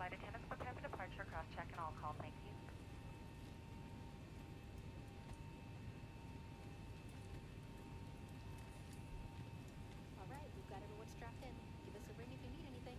Flight attendants prepare for departure, cross-check and all call, thank you. Alright, we've got everyone strapped in. Give us a ring if you need anything.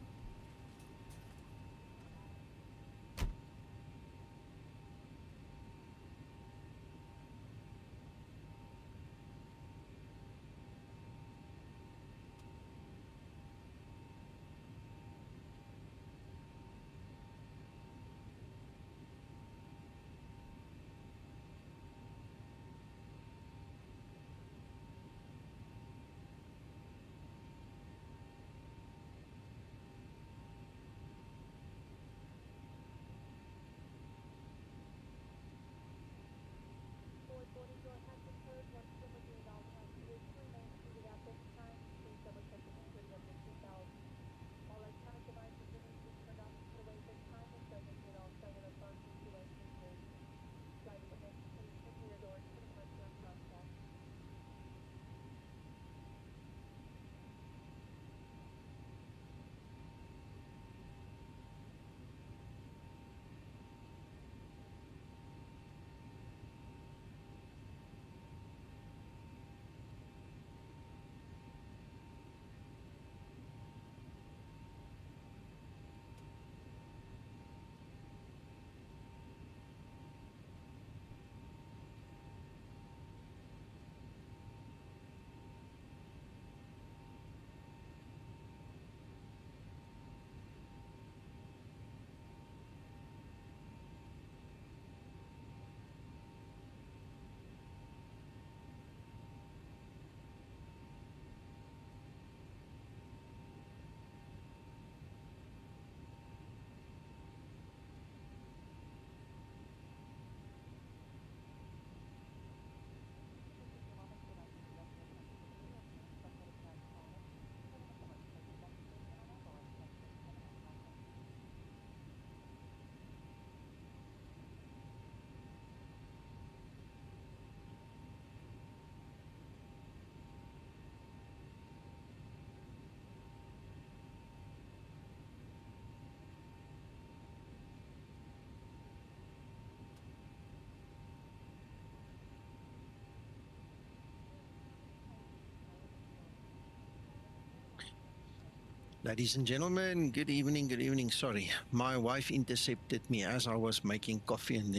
Ladies and gentlemen, good evening, good evening. Sorry, my wife intercepted me as I was making coffee, and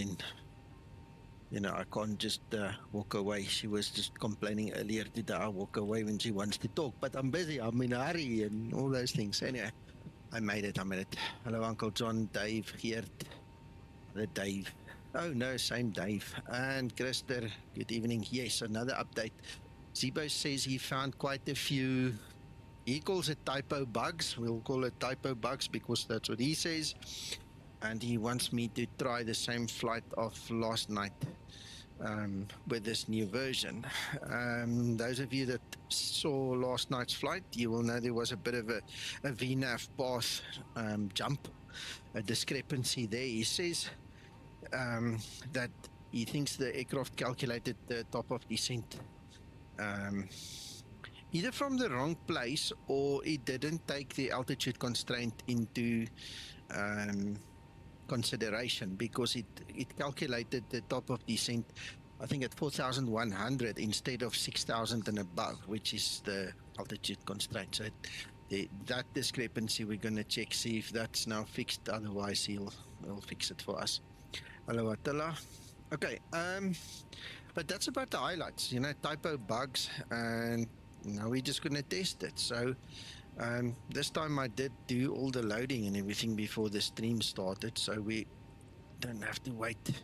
then, I can't just walk away. She was just complaining earlier today, I walk away when she wants to talk, but I'm busy, I'm in a hurry, and all those things. Anyway, I made it. Hello, Uncle John, Dave, Geert, the Dave. Oh no, same Dave. And Christer, good evening. Yes, another update. Zibo says he found quite a few. He calls it typo bugs. We'll call it typo bugs because that's what he says. And he wants me to try the same flight of last night with this new version. Those of you that saw last night's flight, you will know there was a bit of a VNAV path jump, a discrepancy there. He says that he thinks the aircraft calculated the top of descent either from the wrong place, or it didn't take the altitude constraint into consideration, because it calculated the top of descent, I think, at 4,100 instead of 6,000 and above, which is the altitude constraint. So that discrepancy we're going to check, see if that's now fixed. Otherwise he'll fix it for us. Hello, Attila. Okay, but that's about the highlights, typo bugs, and now we're just going to test it. So this time I did do all the loading and everything before the stream started, so we don't have to wait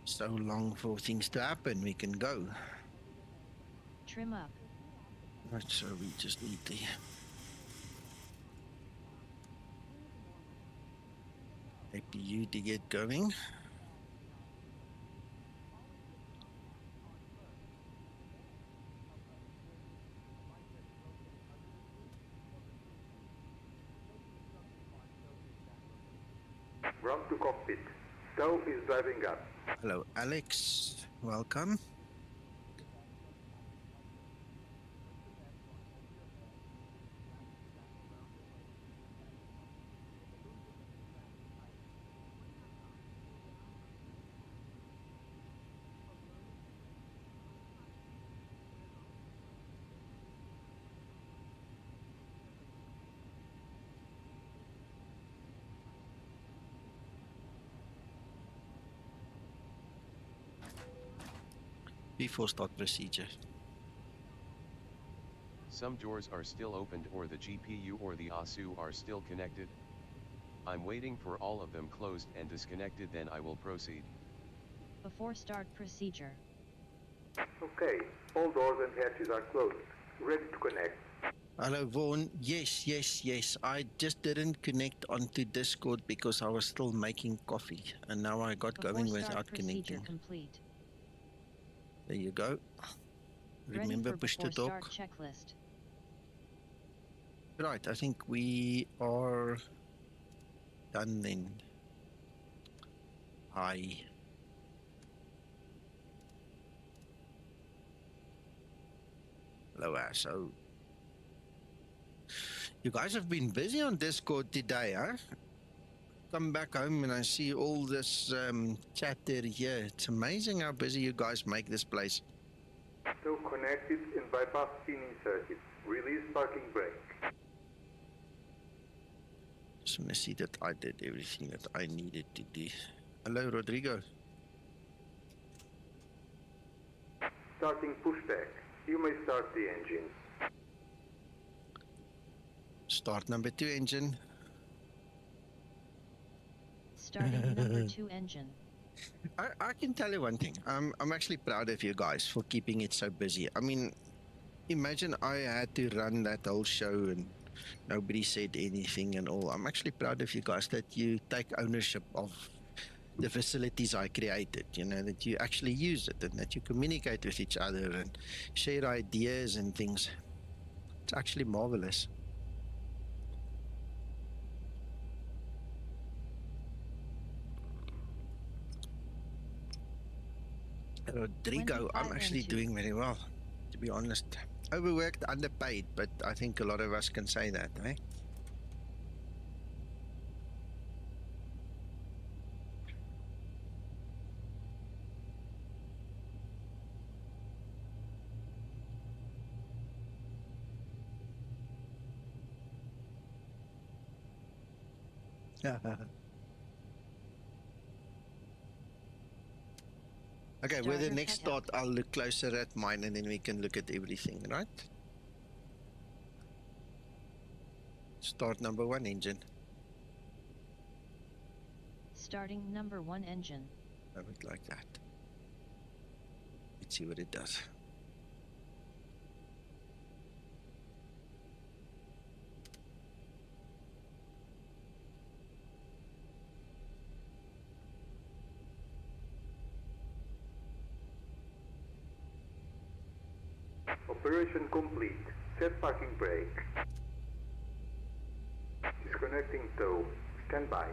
so long for things to happen. We can go. Trim up. Right, so we just need the APU to get going. Ground to cockpit. Stow is driving up. Hello, Alex. Welcome. Before start procedure. Some doors are still opened or the GPU or the ASU are still connected. I'm waiting for all of them closed and disconnected, then I will proceed. Before start procedure. Okay, all doors and hatches are closed. Ready to connect. Hello, Vaughan. Yes. I just didn't connect onto Discord because I was still making coffee, and now I got Before going start without procedure connecting. complete. There you go. Remember, Ready for push to before talk. start checklist. Right, I think we are done then. Hi. Hello, Asso. You guys have been busy on Discord today, huh? Come back home and I see all this chatter here. It's amazing how busy you guys make this place. Still connected and bypass tuning circuit. Release parking brake. Just want to see that I did everything that I needed to do. Hello, Rodrigo. Starting pushback. You may start the engine. Start number 2 engine. Starting number 2 engine. I can tell you one thing. I'm actually proud of you guys for keeping it so busy. I mean, imagine I had to run that whole show and nobody said anything and all. I'm actually proud of you guys that you take ownership of the facilities I created, you know, that you actually use it and that you communicate with each other and share ideas and things. It's actually marvelous. Rodrigo, I'm actually doing very well, to be honest. Overworked, underpaid, but I think a lot of us can say that, eh? Okay, with the next start, I'll look closer at mine and then we can look at everything, right? Start number 1 engine. Starting number 1 engine. I would like that. Let's see what it does. Operation complete. Set parking brake. Disconnecting tow. Stand by.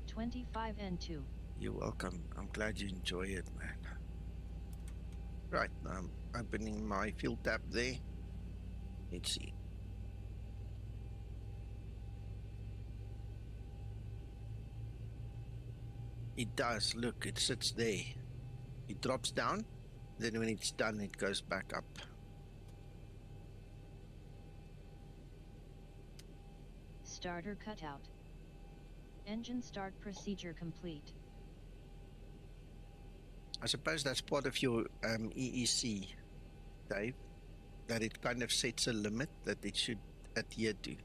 25 and 2. You're welcome. I'm glad you enjoy it, man. Right, I'm opening my fuel tab there. Let's see. It does. Look, it sits there. It drops down. Then when it's done, it goes back up. Starter cutout. Engine start procedure complete. I suppose that's part of your EEC, Dave, that it kind of sets a limit that it should adhere to.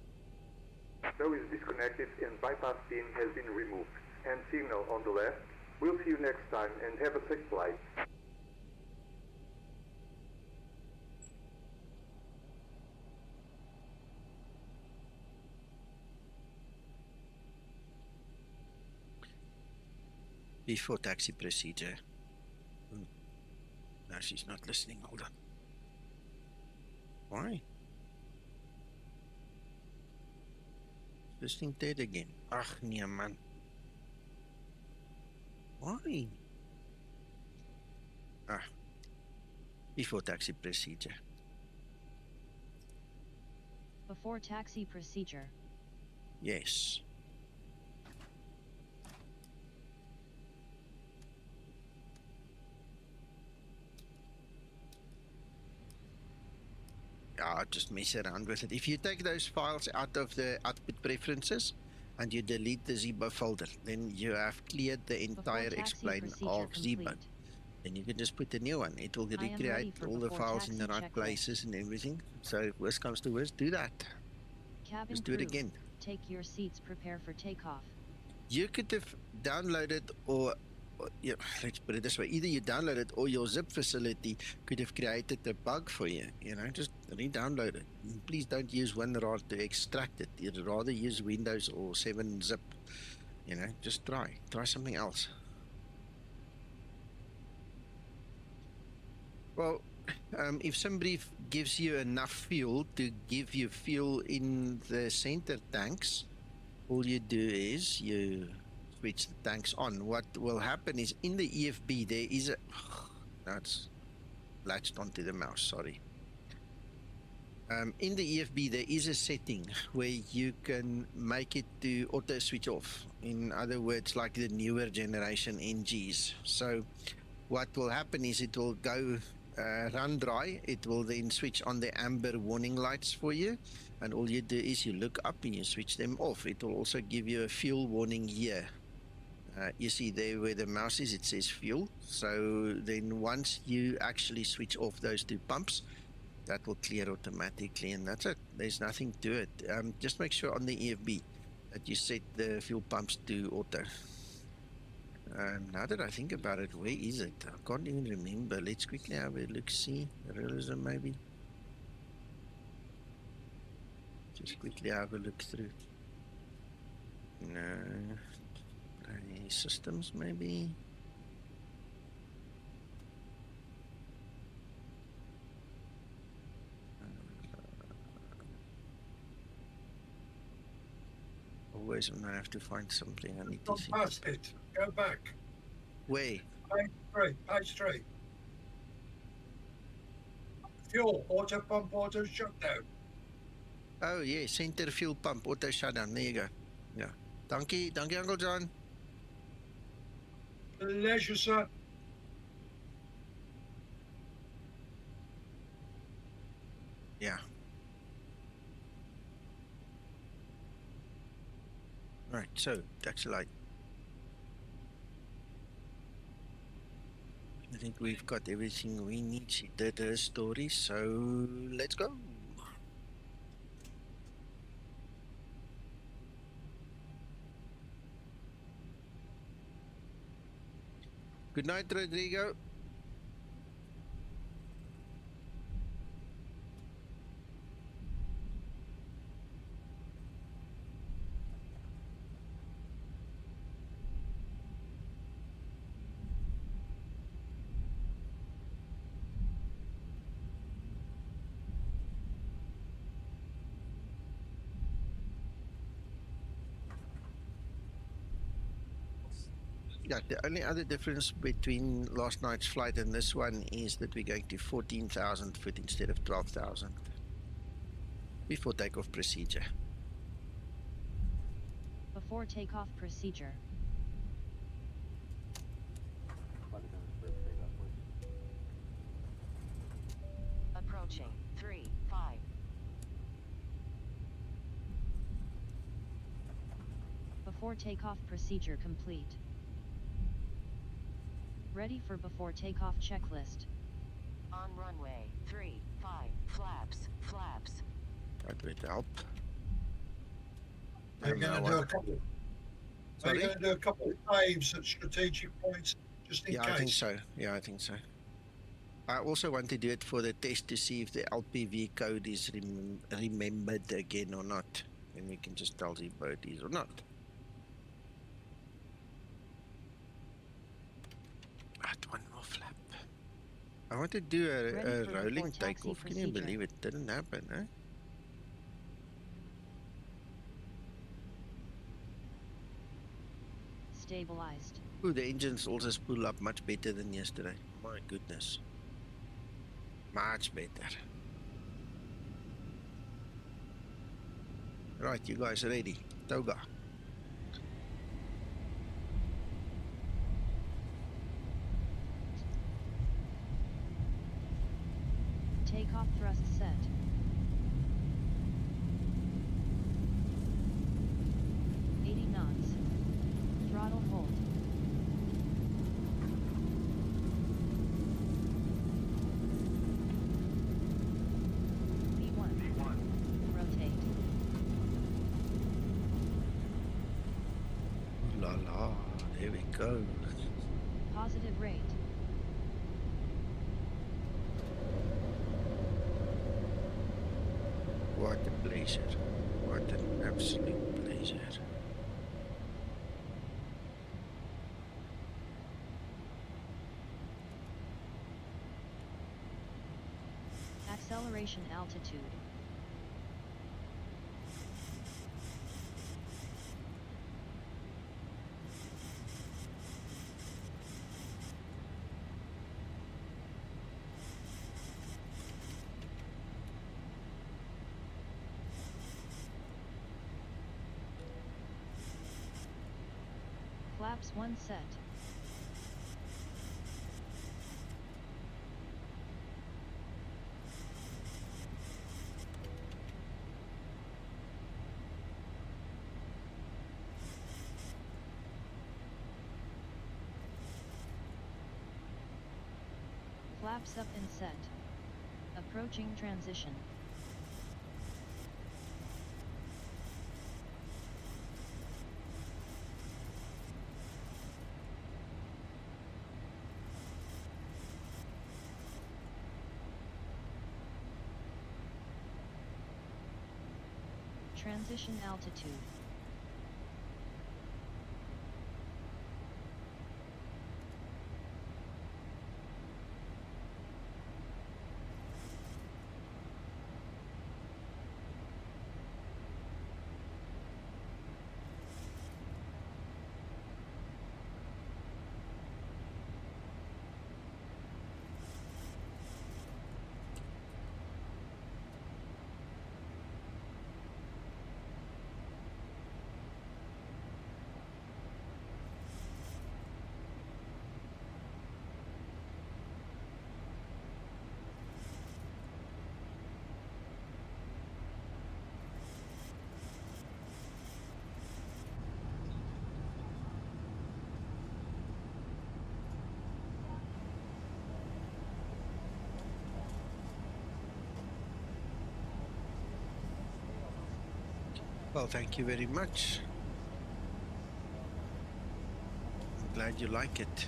Tow is disconnected and bypass pin has been removed. And signal on the left. We'll see you next time and have a safe flight. Before taxi procedure. No, she's not listening. Hold on. Why? Listening dead again. Ach, nee, man. Why? Before taxi procedure. Before taxi procedure. Yes. Just mess around with it. If you take those files out of the output preferences, and you delete the Zibo folder, then you have cleared the entire taxi explain procedure of Zibo. complete. Then you can just put a new one. It will I am ready recreate for all the before files in the taxi right checklist. places and everything. So if worst comes to worst, do that. Cabin Just do it crew, again. take your seats, prepare for takeoff. You could have downloaded or yeah, let's put it this way. Either you download it or your zip facility could have created a bug for you. You know, just re-download it. Please don't use WinRAR to extract it. You'd rather use Windows or 7-zip. You know, just try something else. Well, if somebody gives you enough fuel to give you fuel in the center tanks, all you do is you switch the tanks on. What will happen is in the EFB there is a that's latched onto the mouse, sorry. In the EFB there is a setting where you can make it to auto switch off. In other words, like the newer generation NGs. So what will happen is it will go run dry. It will then switch on the amber warning lights for you, and all you do is you look up and you switch them off. It will also give you a fuel warning here. You see there where the mouse is, it says fuel. So then once you actually switch off those two pumps, that will clear automatically, and that's it. There's nothing to it. Just make sure on the EFB that you set the fuel pumps to auto. Now that I think about it, where is it? I can't even remember. Let's quickly have a look, see. Realism maybe. Just quickly have a look through. No. Systems maybe. Always when I have to find something, I need to see. Past it. Go back. Where? Page 3. Fuel, auto pump, auto shutdown. Oh yeah, center fuel pump, auto shutdown. There you go. Yeah. Dankie, Uncle John. Leisure, sir. Yeah. Right, so taxi light. I think we've got everything we need. She did her story, so let's go. Good night, Rodrigo. Yeah, the only other difference between last night's flight and this one is that we're going to 14,000 foot instead of 12,000 before takeoff procedure. Before takeoff procedure. Approaching 3-5. Before takeoff procedure complete. Ready for before takeoff checklist. On runway 3-5. Flaps. That would help. Are you going to do a couple? Are you going to do a couple of dives at strategic points just in case? I think so. Yeah, I think so. I also want to do it for the test to see if the LPV code is remembered again or not. Then we can just tell Zibo it is or not. One more flap. I want to do a rolling takeoff. Can you believe it didn't happen, huh? Stabilized. Ooh, the engines also spool up much better than yesterday. My goodness. Much better. Right, you guys are ready. Toga. Takeoff thrust set. la la. There we go. Positive rate. What a pleasure. What an absolute pleasure. Acceleration altitude. Flaps 1 set. Flaps up and set. Approaching transition. Transition altitude. Well, thank you very much. I'm glad you like it.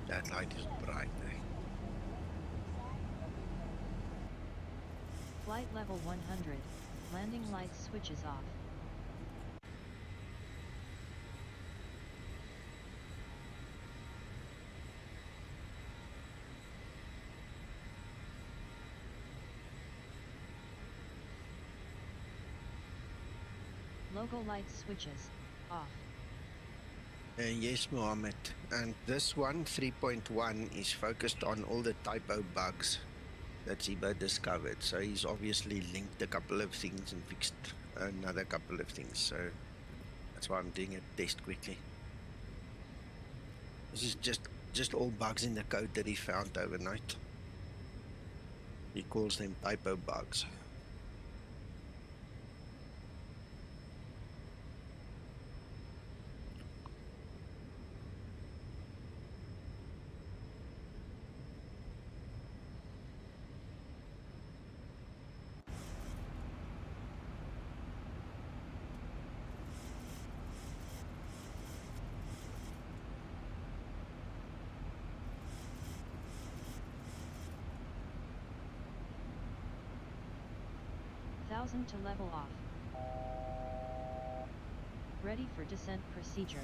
That light is bright, eh? Flight level 100. Landing lights switches off. Logo lights switches off. Yes, Mohammed. And this one, 3.1, is focused on all the typo bugs that Zibo discovered. So he's obviously linked a couple of things and fixed another couple of things. So that's why I'm doing a test quickly. This is just all bugs in the code that he found overnight. He calls them typo bugs. To level off. Ready for descent procedure.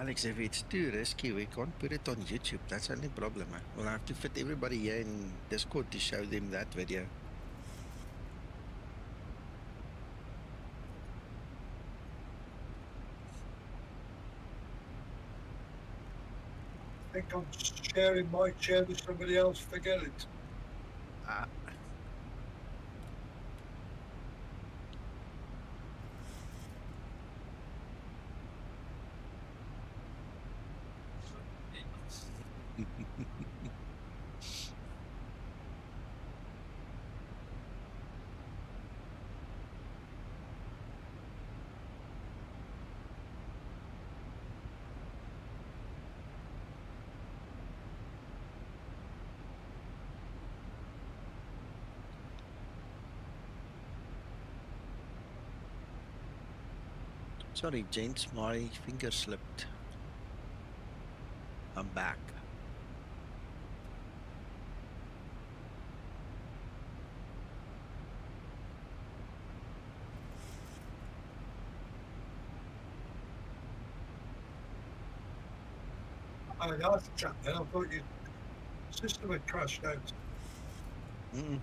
Alex, if it's too risky, we can't put it on YouTube. That's the only problem. We'll have to fit everybody here in Discord to show them that video. I think I'm sharing my chair with somebody else. Forget it. Ah. Sorry, gents, my finger slipped. I'm back. I asked chat then. I thought your system had crashed out. Mm-mm.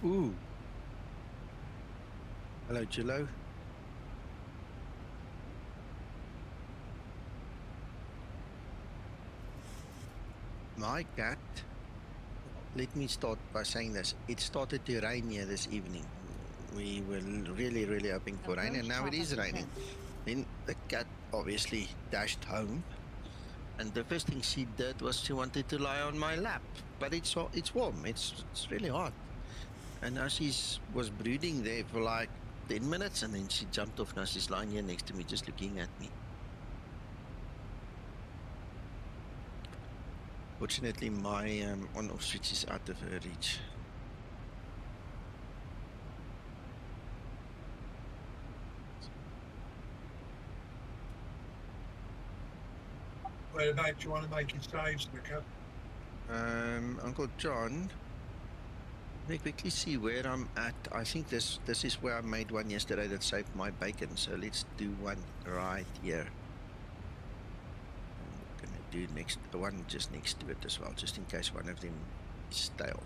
Ooh. Hello, Jillo. My cat, let me start by saying this. It started to rain here this evening. We were really hoping for rain, and now it is raining. Then the cat obviously dashed home, and the first thing she did was she wanted to lie on my lap. But it's warm. It's really hot. And now was brooding there for like 10 minutes, and then she jumped off. Now she's lying here next to me, just looking at me. Fortunately, my on-off switch is out of her reach. Where about do you want to make your saves, Nico? Uncle John, let me quickly see where I'm at. I think this is where I made one yesterday that saved my bacon. So let's do one right here. I'm gonna do one just next to it as well, just in case one of them is stale.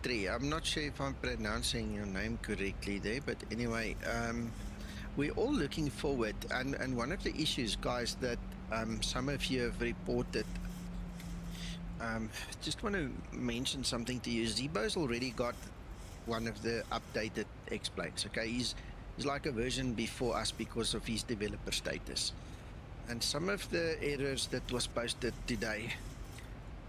Tree. I'm not sure if I'm pronouncing your name correctly there, but anyway, we're all looking forward, and one of the issues, guys, that some of you have reported. Just want to mention something to you. Zibo's already got one of the updated X-planes. Okay, he's like a version before us because of his developer status, and some of the errors that was posted today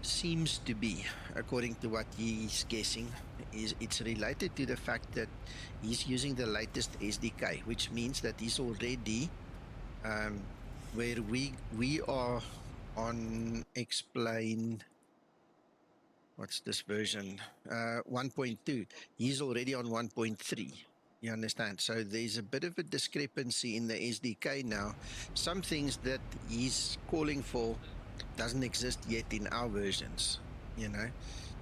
seems to be, according to what he's guessing, it's related to the fact that he's using the latest SDK, which means that he's already where we are on X-plane. What's this version? 1.2. He's already on 1.3. You understand? So there's a bit of a discrepancy in the SDK now. Some things that he's calling for doesn't exist yet in our versions, you know.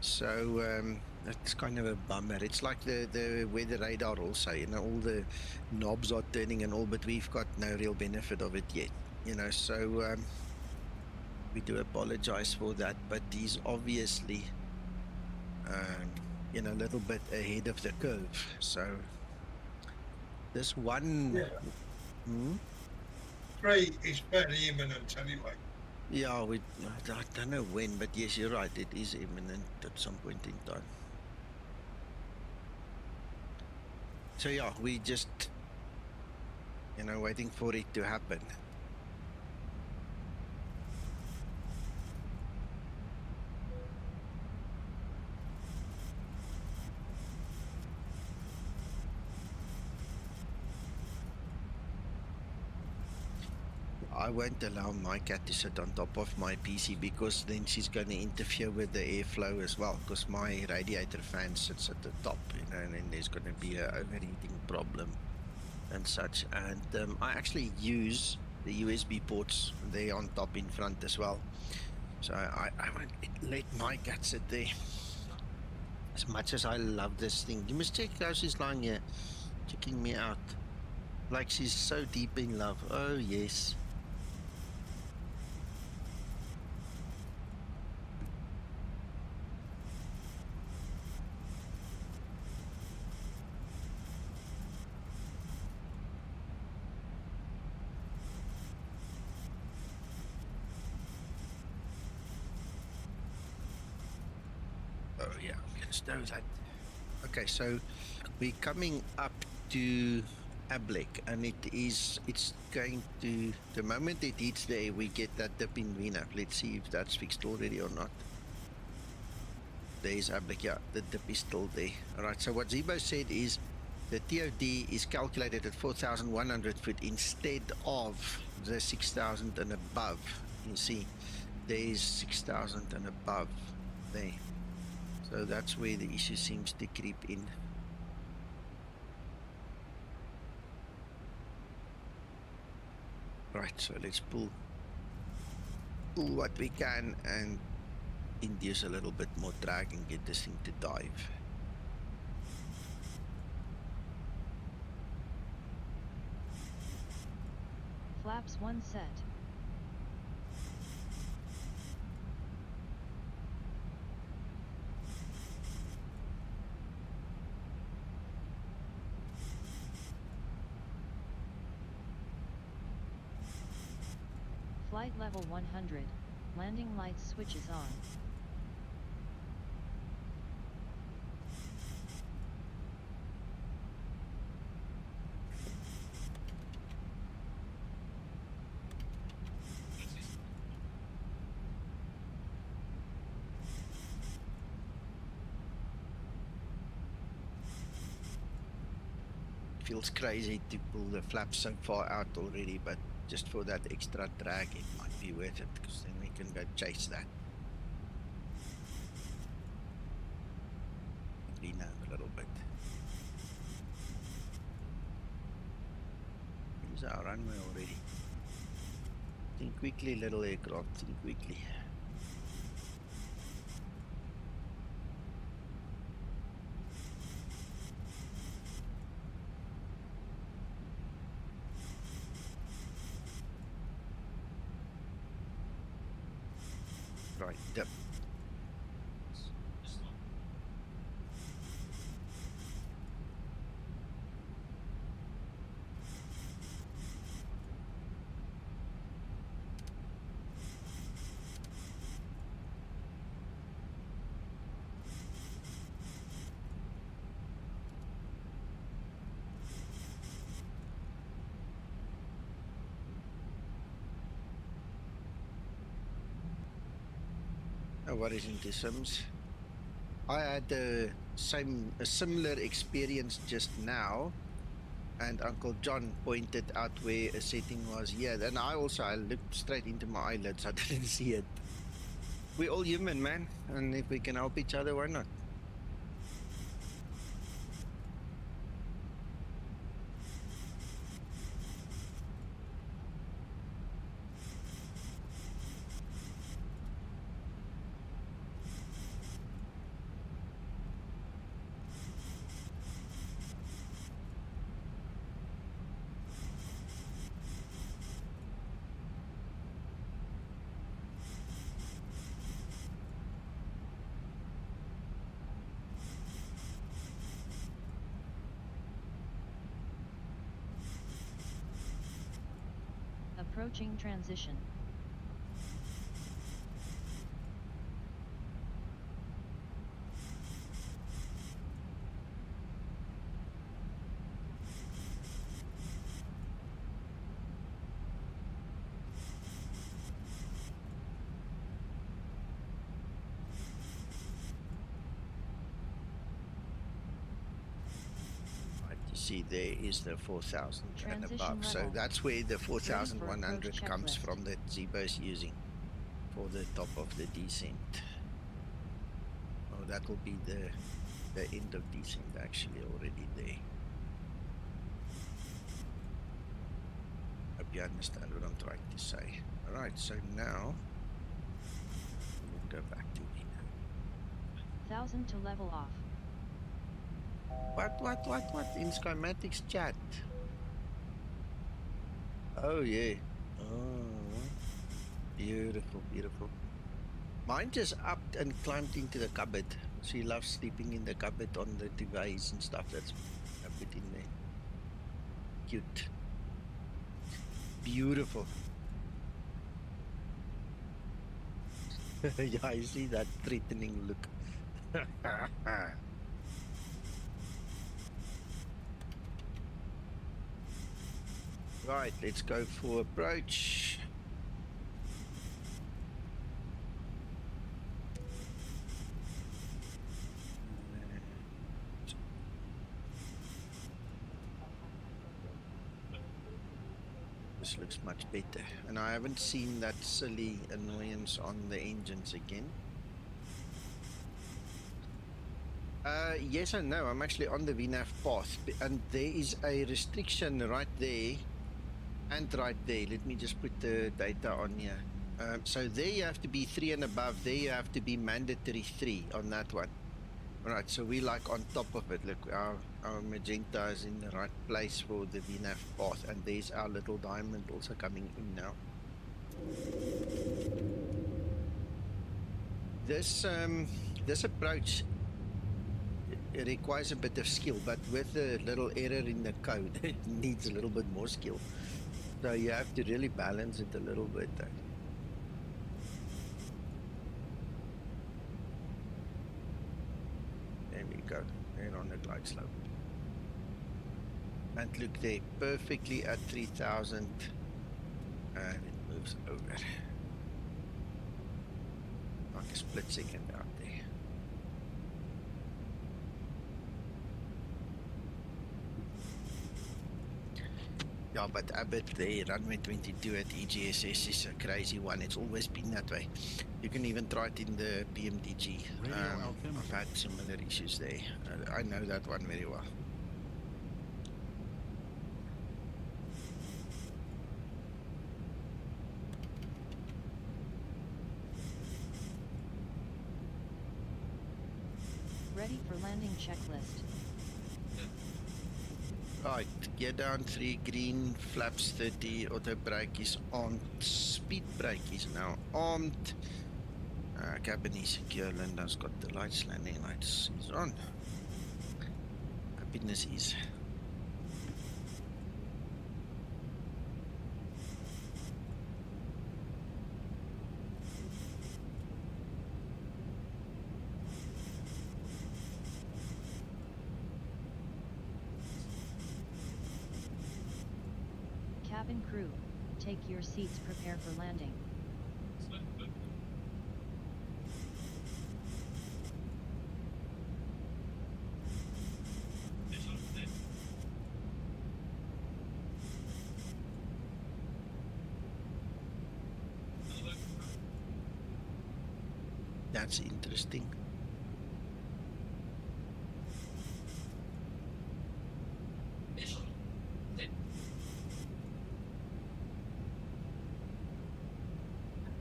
So that's kind of a bummer. It's like the weather radar also, you know, all the knobs are turning and all, but we've got no real benefit of it yet, you know. So we do apologize for that, but he's obviously you know, a little bit ahead of the curve. So this one Hmm? 3 is fairly imminent anyway. Yeah, I don't know when, but yes, you're right. It is imminent at some point in time. So yeah, we just, waiting for it to happen. I won't allow my cat to sit on top of my PC because then she's going to interfere with the airflow as well, because my radiator fan sits at the top, and then there's going to be a overheating problem and such. And I actually use the USB ports there on top in front as well. So I won't let my cat sit there. As much as I love this thing, you must check how she's lying here, checking me out. Like she's so deep in love. Oh, yes. Oh, yeah, I'm going to stow that. Okay, so we're coming up to ABLEG, and it's going to, the moment it hits there, we get that dip in VNAV. Let's see if that's fixed already or not. There's ABLEG, yeah, the dip is still there. All right, so what Zibo said is the TOD is calculated at 4,100 foot instead of the 6,000 and above. You see, there's 6,000 and above there. So that's where the issue seems to creep in. Right, so let's pull what we can and induce a little bit more drag and get this thing to dive. Flaps 1 set. Flight level 100, landing lights switches on. Feels crazy to pull the flaps so far out already, but just for that extra drag, it might be worth it, because then we can go chase that. Lean over a little bit. Here's our runway already. Think quickly, little aircraft, think quickly. Right, dip. No worries into Sims. I had a similar experience just now, and Uncle John pointed out where a setting was here. Then I looked straight into my eyelids. I didn't see it. We're all human, man, and if we can help each other, why not? Approaching transition. See, there is the 4,000 and Transition above. So level. that's where the Ready for 4,100 approach comes checklist. from that Zibo's using for the top of the descent. Oh, that will be the end of descent actually already there. Hope you understand what I'm trying to say. Alright, so now we'll go back to the 1000 to level off. What? In Skymatix chat. Oh, yeah. Oh, beautiful, beautiful. Mine just upped and climbed into the cupboard. She loves sleeping in the cupboard on the duvets and stuff. That's I put in there. Cute. Beautiful. Yeah, I see that threatening look. Right, let's go for approach. This looks much better, and I haven't seen that silly annoyance on the engines again. Yes and no. I'm actually on the VNAV path, and there is a restriction right there and right there. Let me just put the data on here. So there you have to be 3 and above. There you have to be mandatory 3 on that one. Alright, so we like on top of it. Look, our magenta is in the right place for the VNAV path, and there's our little diamond also coming in now. This approach, it requires a bit of skill, but with the little error in the code, it needs a little bit more skill. So you have to really balance it a little bit. There we go. And on the glide slope. And look there, perfectly at 3,000. And it moves over. Like a split second out there. Yeah, but Abbott there, runway 22 at EGSS is a crazy one. It's always been that way. You can even try it in the PMDG. I've had similar issues there. I know that one very well. Ready for landing checklist. Right, gear down 3, green, flaps 30, auto brake is armed, speed brake is now armed. Cabin is secure, Linda's got the lights, landing lights is on. Happiness is. Cabin crew, take your seats, prepare for landing. That's interesting.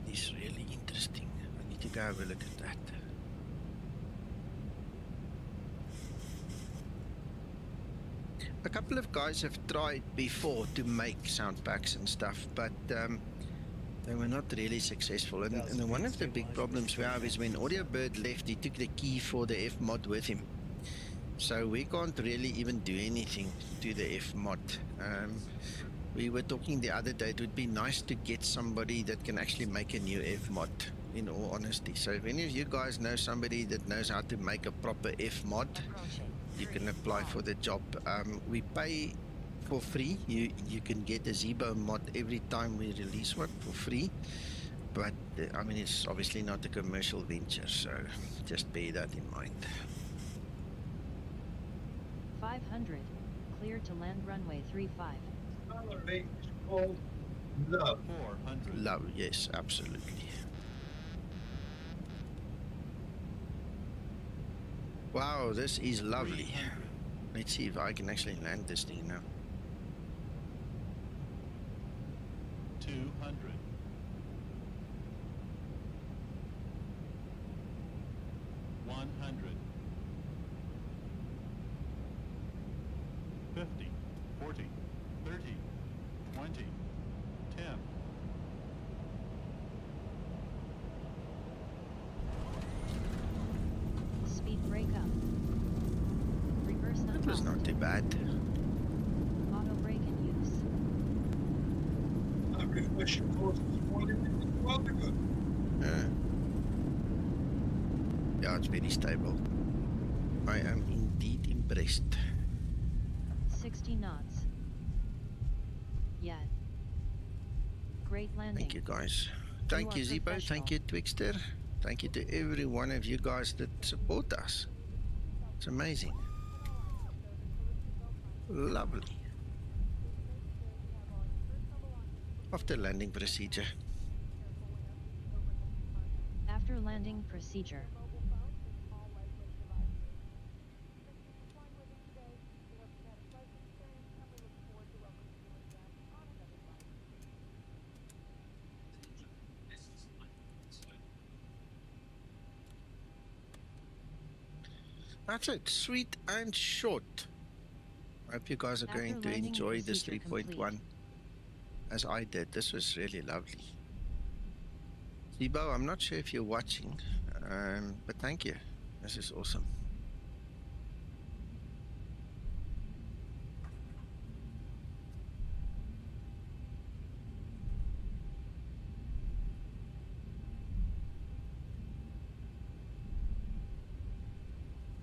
It's really interesting. I need to go have a look at that. A couple of guys have tried before to make sound packs and stuff, but they were not really successful. And one of the big problems we have is when AudioBird left, he took the key for the F mod with him. So we can't really even do anything to the F mod. We were talking the other day, it would be nice to get somebody that can actually make a new F mod, in all honesty. So if any of you guys know somebody that knows how to make a proper F mod, Approaching. you 3, can apply 5. for the job. We pay for free. You can get a Zibo mod every time we release one for free. But I mean, it's obviously not a commercial venture, so just bear that in mind. 500. Clear to land runway 35. Salary is called love. 400. Love, yes, absolutely. Wow, this is lovely. 300. Let's see if I can actually land this thing now. 200. 100. 50. 40. 30. 20. 10. Speed brake up. Reverse That was unlocked. not too bad. Auto brake in use. I refresh your course this morning. It's rather good. Yeah, it's very stable. I am indeed impressed. 60 knots. Yeah. Great landing. Thank you, guys. Thank are you, Zibo. professional. Thank you, Twixter. Thank you to every one of you guys that support us. It's amazing. Lovely. After landing procedure. After landing procedure. That's it. Sweet and short. I hope you guys are After going to landing enjoy this procedure 3.1 complete. as I did. This was really lovely. Zibo, I'm not sure if you're watching, but thank you. This is awesome.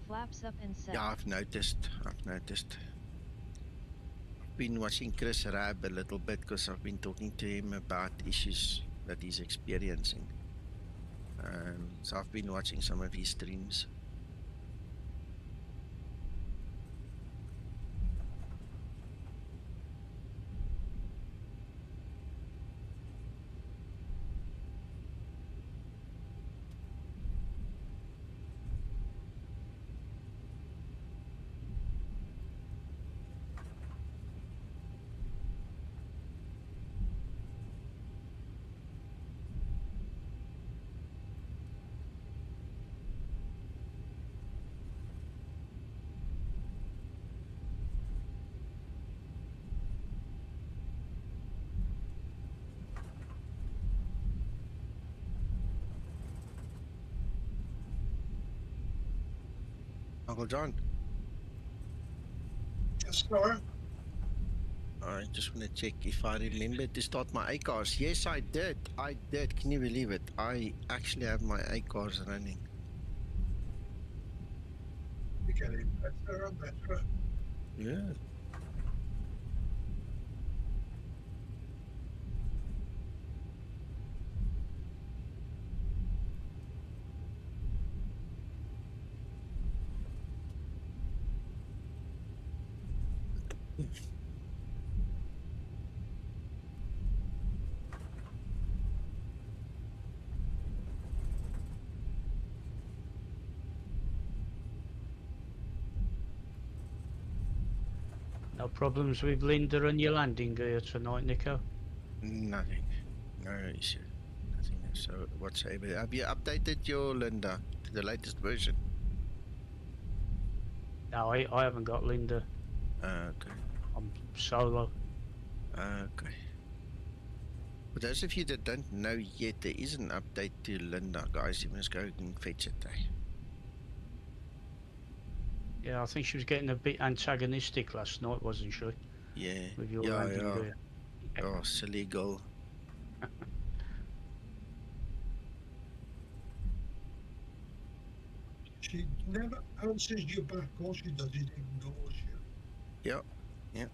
Flaps up and set. Yeah, I've noticed. I've been watching Chris Rab a little bit because I've been talking to him about issues that he's experiencing. So I've been watching some of his streams. Uncle John, Yes, sir. I just want to check if I remember to start my A-cars. Yes, I did. I did. Can you believe it? I actually have my A-cars running. You're getting better and better. Yeah. No problems with Linda and your landing gear tonight, Nico? Nothing. No issue. Nothing so whatsoever. Have you updated your Linda to the latest version? No, I haven't got Linda. Okay. I'm solo. Okay. For those of you that don't know yet, there is an update to Linda, guys. You must go and fetch it. Yeah, I think she was getting a bit antagonistic last night, wasn't she? Yeah. With your Yeah, landing yeah. gear. Oh, silly girl. She never answers you back. All she does is ignores you. Yeah, yeah.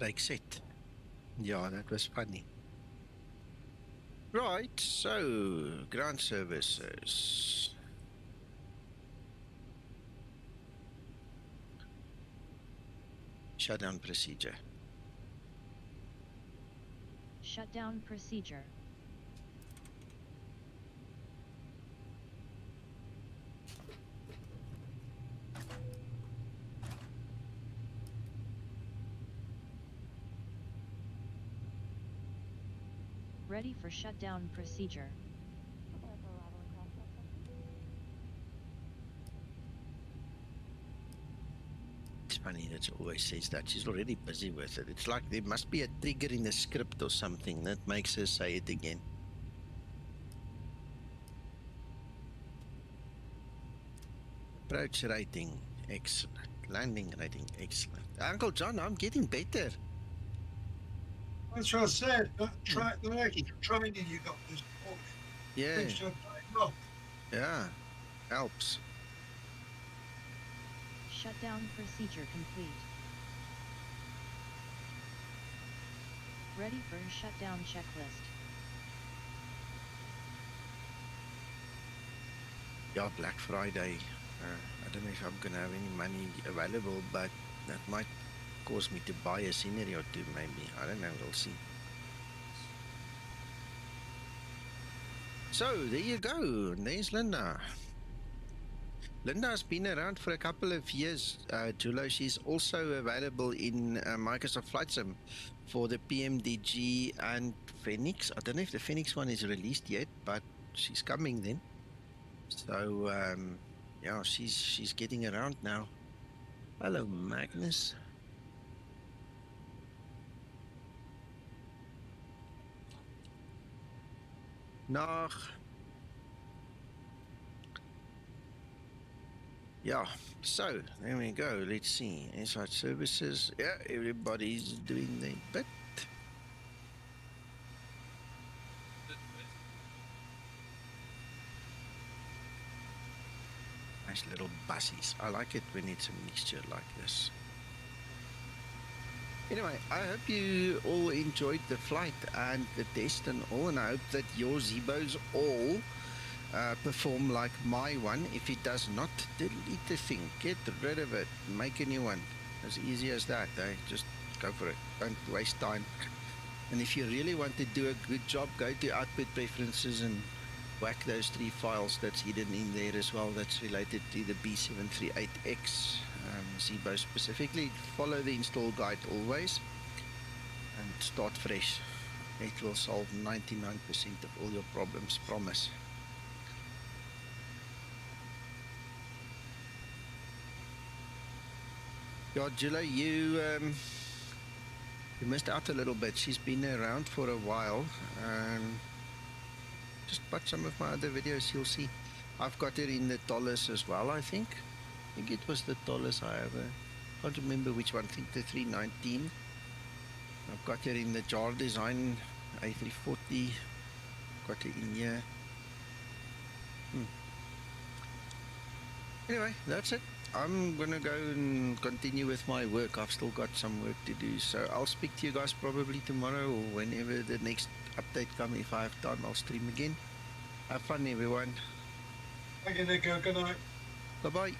Like set. Yeah, that was funny. Right, so ground services. Shutdown procedure. Shutdown procedure. Ready for shutdown procedure. It's funny that she always says that. She's already busy with it. It's like there must be a trigger in the script or something that makes her say it again. Approach rating, excellent. Landing rating, excellent. Uncle John, I'm getting better. That's what I said. That the extra training you got this morning. Yeah, Seems to have paid off. yeah, helps. Shutdown procedure complete. Ready for shutdown checklist. Yeah, Black Friday. I don't know if I'm going to have any money available, but that might cause me to buy a scenery or two, maybe. I don't know, we'll see. So, there you go. There's Linda. Linda's been around for a couple of years, Julo. She's also available in Microsoft Flight Sim for the PMDG and Phoenix. I don't know if the Phoenix one is released yet, but she's coming then. So, yeah, she's getting around now. Hello, Magnus. Nog. Yeah, so there we go. Let's see. Inside services. Yeah, everybody's doing their bit. Nice little buses. I like it when it's a mixture like this. Anyway, I hope you all enjoyed the flight and the test and all, and I hope that your Zibos all perform like my one. If it does not, delete the thing, get rid of it, make a new one. As easy as that, eh? Just go for it. Don't waste time. And if you really want to do a good job, go to output preferences and whack those 3 files that's hidden in there as well, that's related to the B738X Zibo specifically. Follow the install guide always and start fresh. It will solve 99% of all your problems, promise. Yeah, Julia, you missed out a little bit. She's been around for a while. Just watch some of my other videos, you'll see. I've got it in the dollars as well, I think. I think it was the dollars I have. I can't remember which one. I think the 319. I've got it in the jar design A340. Got it in here. Anyway, that's it. I'm gonna go and continue with my work. I've still got some work to do, so I'll speak to you guys probably tomorrow or whenever the next update comes. If I have time, I'll stream again. Have fun, everyone. Thank you, Nico. Good night. Bye bye.